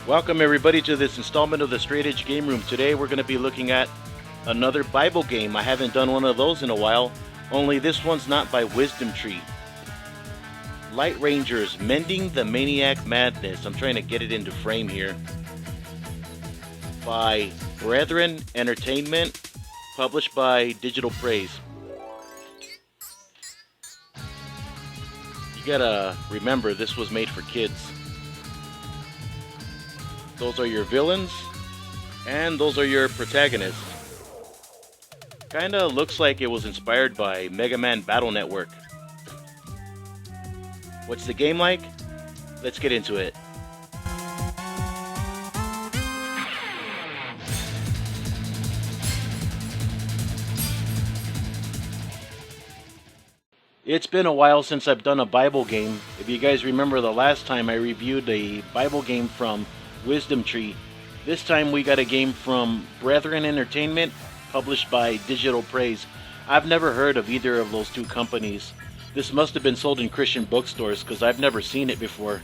Welcome everybody to this installment of the Straight Edge Game Room. Today we're going to be looking at another Bible game. I haven't done one of those in a while, only this one's not by Wisdom Tree. Light Rangers, Mending the Maniac Madness. I'm trying to get it into frame here. By Brethren Entertainment, published by Digital Praise. You gotta remember, this was made for kids. Those are your villains, and those are your protagonists. Kinda looks like it was inspired by Mega Man Battle Network. What's the game like? Let's get into it. It's been a while since I've done a Bible game. If you guys remember the last time I reviewed a Bible game from Wisdom Tree, this time we got a game from Brethren Entertainment, published by Digital Praise. I've never heard of either of those two companies. This must have been sold in Christian bookstores because I've never seen it before.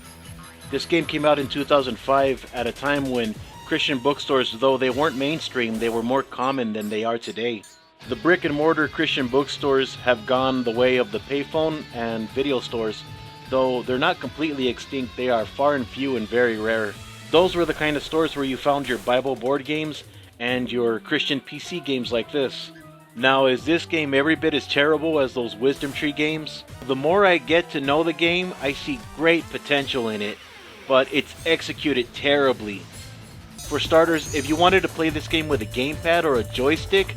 This game came out in 2005 at a time when Christian bookstores, though they weren't mainstream, they were more common than they are today. The brick and mortar Christian bookstores have gone the way of the payphone and video stores. Though they're not completely extinct, they are far and few and very rare. Those were the kind of stores where you found your Bible board games and your Christian PC games like this. Now, is this game every bit as terrible as those Wisdom Tree games? The more I get to know the game, I see great potential in it, but it's executed terribly. For starters, if you wanted to play this game with a gamepad or a joystick,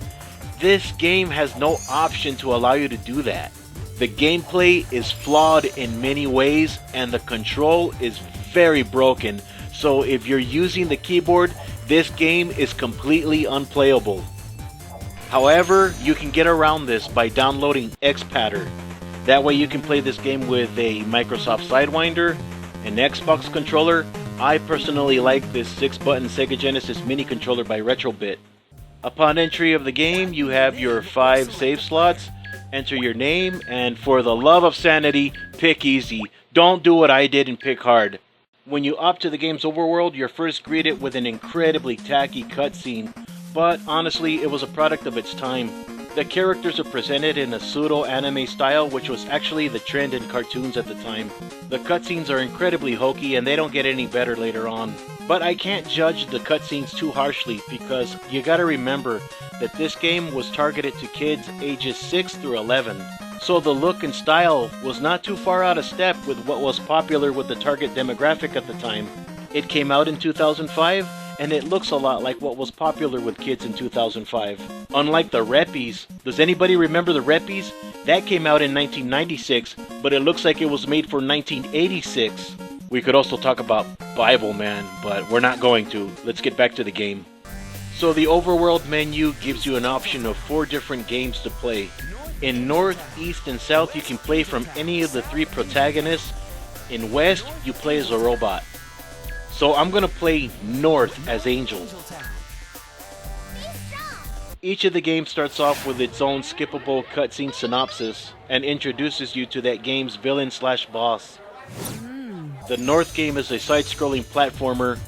this game has no option to allow you to do that. The gameplay is flawed in many ways, and the control is very broken. So if you're using the keyboard, this game is completely unplayable. However, you can get around this by downloading Xpatter. That way you can play this game with a Microsoft Sidewinder, an Xbox controller. I personally like this 6-button Sega Genesis mini controller by Retrobit. Upon entry of the game, you have your 5 save slots. Enter your name, and for the love of sanity, pick easy. Don't do what I did and pick hard. When you opt to the game's overworld, you're first greeted with an incredibly tacky cutscene, but honestly, it was a product of its time. The characters are presented in a pseudo-anime style, which was actually the trend in cartoons at the time. The cutscenes are incredibly hokey, and they don't get any better later on. But I can't judge the cutscenes too harshly, because you gotta remember that this game was targeted to kids ages 6 through 11. So the look and style was not too far out of step with what was popular with the target demographic at the time. It came out in 2005, and it looks a lot like what was popular with kids in 2005. Unlike the Reppies, does anybody remember the Reppies? That came out in 1996, but it looks like it was made for 1986. We could also talk about Bible Man, but we're not going to. Let's get back to the game. So the overworld menu gives you an option of 4 different games to play. In North, East, and South, you can play from any of the 3 protagonists. In West, you play as a robot. So I'm going to play North as Angel. Each of the games starts off with its own skippable cutscene synopsis and introduces you to that game's villain/boss. The North game is a side-scrolling platformer,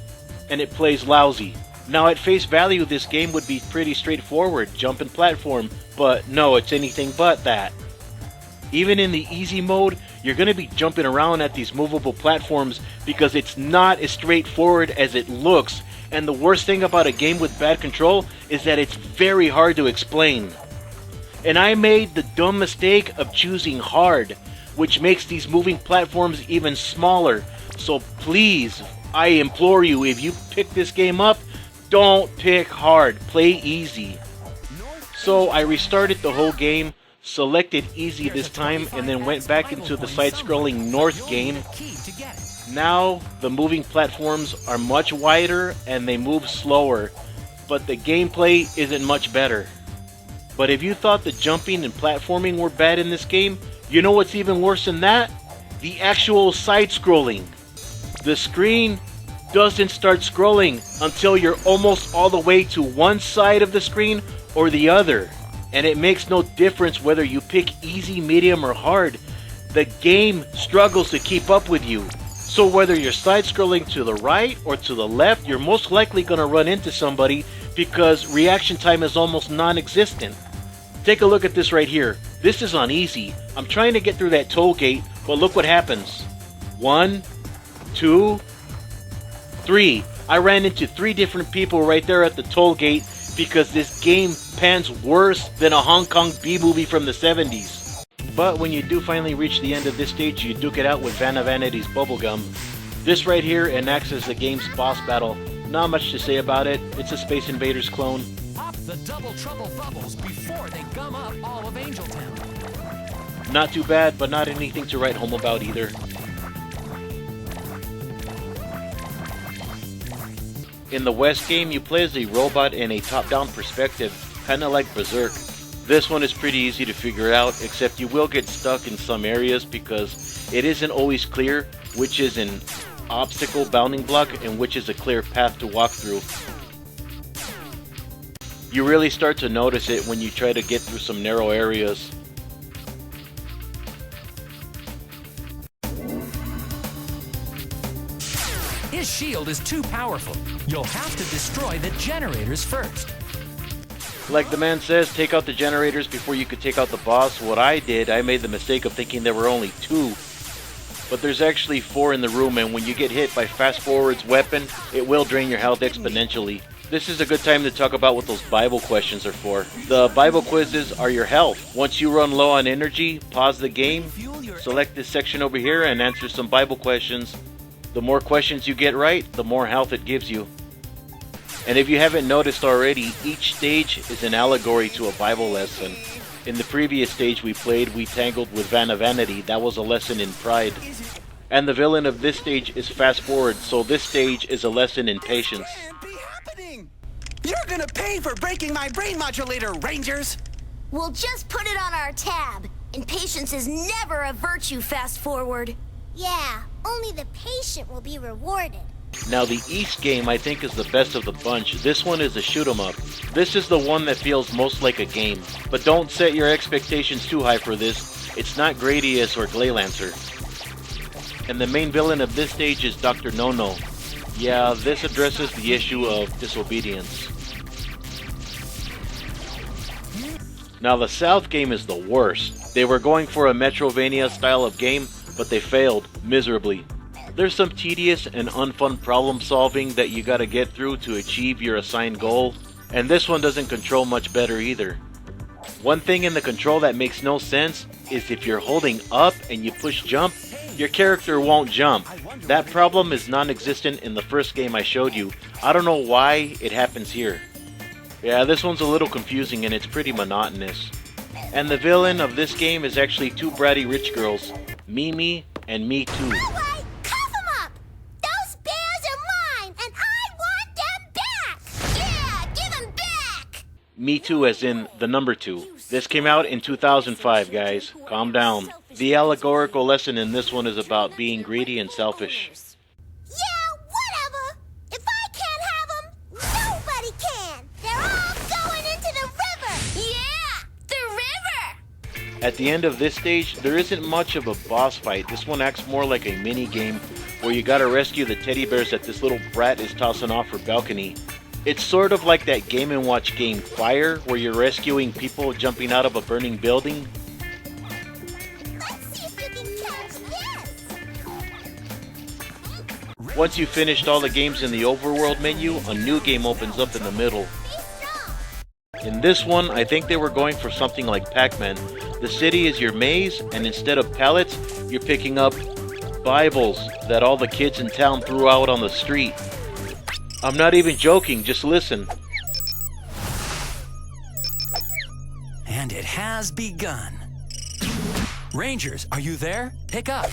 and it plays lousy. Now at face value, this game would be pretty straightforward, jump and platform, but no, it's anything but that. Even in the easy mode, you're going to be jumping around at these movable platforms because it's not as straightforward as it looks, and the worst thing about a game with bad control is that it's very hard to explain. And I made the dumb mistake of choosing hard, which makes these moving platforms even smaller. So please, I implore you, if you pick this game up, don't pick hard, play easy. So I restarted the whole game, selected easy this time, and then went back into the side-scrolling North game. Now the moving platforms are much wider and they move slower, but the gameplay isn't much better. But if you thought the jumping and platforming were bad in this game, you know what's even worse than that? The actual side-scrolling. The screen doesn't start scrolling until you're almost all the way to one side of the screen or the other. And it makes no difference whether you pick easy, medium, or hard. The game struggles to keep up with you. So whether you're side-scrolling to the right or to the left, you're most likely going to run into somebody because reaction time is almost non-existent. Take a look at this right here. This is on easy. I'm trying to get through that toll gate, but look what happens. 1, 2, 3. I ran into 3 different people right there at the toll gate because this game pans worse than a Hong Kong B-movie from the 70s. But when you do finally reach the end of this stage, you duke it out with Vanity's bubblegum. This right here enacts as the game's boss battle. Not much to say about it. It's a Space Invaders clone. Pop the double trouble bubbles before they gum up all of Angeltown. Not too bad, but not anything to write home about either. In the West game, you play as a robot in a top-down perspective, kinda like Berserk. This one is pretty easy to figure out, except you will get stuck in some areas because it isn't always clear which is an obstacle bounding block and which is a clear path to walk through. You really start to notice it when you try to get through some narrow areas. His shield is too powerful. You'll have to destroy the generators first. Like the man says, take out the generators before you could take out the boss. What I did, I made the mistake of thinking there were only 2. But there's actually 4 in the room, and when you get hit by Fast Forward's weapon, it will drain your health exponentially. This is a good time to talk about what those Bible questions are for. The Bible quizzes are your health. Once you run low on energy, pause the game, select this section over here, and answer some Bible questions. The more questions you get right, the more health it gives you. And if you haven't noticed already, each stage is an allegory to a Bible lesson. In the previous stage we played, we tangled with Vanity. That was a lesson in pride. And the villain of this stage is Fast Forward, so this stage is a lesson in patience. Can't be happening! You're gonna pay for breaking my brain modulator, Rangers! We'll just put it on our tab. And patience is never a virtue, Fast Forward. Yeah, only the patient will be rewarded. Now the East game I think is the best of the bunch. This one is a shoot 'em up. This is the one that feels most like a game. But don't set your expectations too high for this. It's not Gradius or Glaylancer. And the main villain of this stage is Dr. No-No. Yeah, this addresses the issue of disobedience. Now the South game is the worst. They were going for a Metrovania style of game, but they failed miserably. There's some tedious and unfun problem solving that you gotta get through to achieve your assigned goal, and this one doesn't control much better either. One thing in the control that makes no sense is if you're holding up and you push jump, your character won't jump. That problem is non-existent in the first game I showed you. I don't know why it happens here. Yeah, this one's a little confusing and it's pretty monotonous. And the villain of this game is actually 2 bratty rich girls, Mimi and Me Too. Me Too as in the number 2. This came out in 2005, guys. Calm down. The allegorical lesson in this one is about being greedy and selfish. Yeah, whatever. If I can't have them, nobody can. They're all going into the river. Yeah, the river. At the end of this stage, there isn't much of a boss fight. This one acts more like a mini game where you gotta rescue the teddy bears that this little brat is tossing off her balcony. It's sort of like that Game & Watch game Fire, where you're rescuing people jumping out of a burning building. Let's see if you can catch this. Once you've finished all the games in the overworld menu, a new game opens up in the middle. In this one, I think they were going for something like Pac-Man. The city is your maze, and instead of pallets, you're picking up Bibles that all the kids in town threw out on the street. I'm not even joking, just listen. And it has begun. Rangers, are you there? Pick up.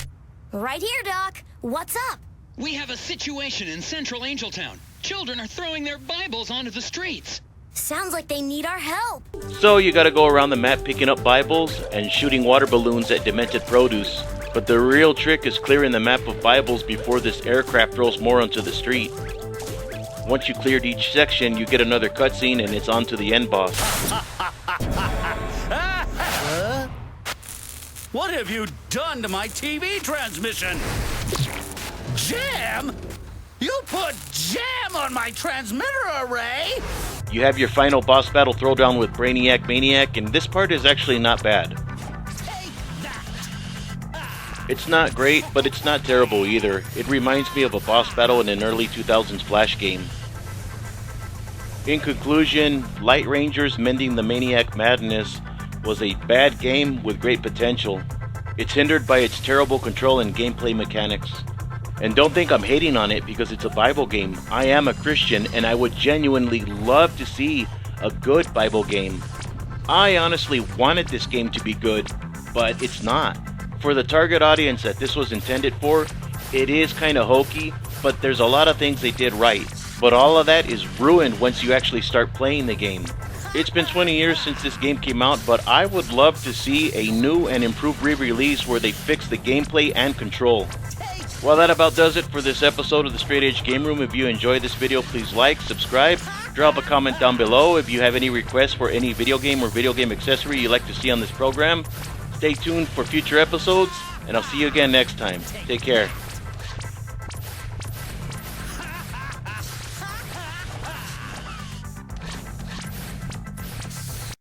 Right here, Doc. What's up? We have a situation in central Angeltown. Children are throwing their Bibles onto the streets. Sounds like they need our help. So you gotta go around the map picking up Bibles and shooting water balloons at demented produce. But the real trick is clearing the map of Bibles before this aircraft throws more onto the street. Once you cleared each section, you get another cutscene and it's on to the end boss. What have you done to my TV transmission? Jam? You put jam on my transmitter array? You have your final boss battle throwdown with Brainiac Maniac, and this part is actually not bad. Take that! It's not great, but it's not terrible either. It reminds me of a boss battle in an early 2000s Flash game. In conclusion, Light Rangers Mending the Maniac Madness was a bad game with great potential. It's hindered by its terrible control and gameplay mechanics. And don't think I'm hating on it because it's a Bible game. I am a Christian and I would genuinely love to see a good Bible game. I honestly wanted this game to be good, but it's not. For the target audience that this was intended for, it is kind of hokey, but there's a lot of things they did right. But all of that is ruined once you actually start playing the game. It's been 20 years since this game came out, but I would love to see a new and improved re-release where they fix the gameplay and control. Well, that about does it for this episode of the Straight Edge Game Room. If you enjoyed this video, please like, subscribe, drop a comment down below. If you have any requests for any video game or video game accessory you'd like to see on this program, stay tuned for future episodes, and I'll see you again next time. Take care.